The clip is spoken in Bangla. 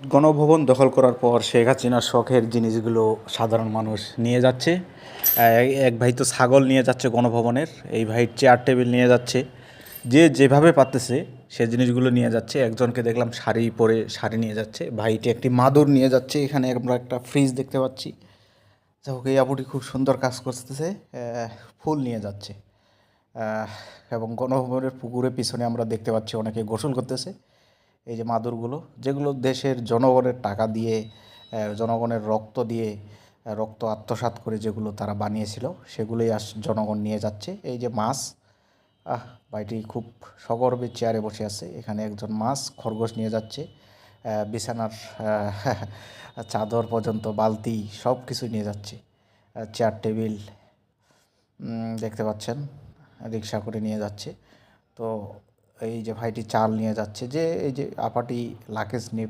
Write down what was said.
গণভবন দখল করার পর শেখ হাসিনার শখের জিনিসগুলো সাধারণ মানুষ নিয়ে যাচ্ছে। এক ভাই তো ছাগল নিয়ে যাচ্ছে গণভবনের, এই ভাই চেয়ার টেবিল নিয়ে যাচ্ছে। যে যেভাবে পারতেছে সে জিনিসগুলো নিয়ে যাচ্ছে। একজনকে দেখলাম শাড়ি পরে শাড়ি নিয়ে যাচ্ছে, ভাইটি একটি মাদুর নিয়ে যাচ্ছে। এখানে আমরা একটা ফ্রিজ দেখতে পাচ্ছি। যাই হোক, এই আপুটি খুব সুন্দর কাজ করতেছে, ফুল নিয়ে যাচ্ছে। আহ, এবং গণভবনের পুকুরের পিছনে আমরা দেখতে পাচ্ছি অনেকে গোসল করতেছে। এই যে মাদুরগুলো, যেগুলো দেশের জনগণের টাকা দিয়ে, জনগণের রক্ত দিয়ে, রক্ত আত্মসাৎ করে যেগুলো তারা বানিয়েছিল, সেগুলোই জনগণ নিয়ে যাচ্ছে। এই যে মাছ, আহ ভাইটি খুব সগর্বে চেয়ারে বসে আছে। এখানে একজন মাছ খরগোশ নিয়ে যাচ্ছে। বিছানার চাদর পর্যন্ত, বালতি, সব কিছু নিয়ে যাচ্ছে। চেয়ার টেবিল দেখতে পাচ্ছেন, রিক্সা করে নিয়ে যাচ্ছে। তো এই যে ভাইটি চাল নিয়ে যাচ্ছে, যে এই যে আপাটি লাকেজ নিয়ে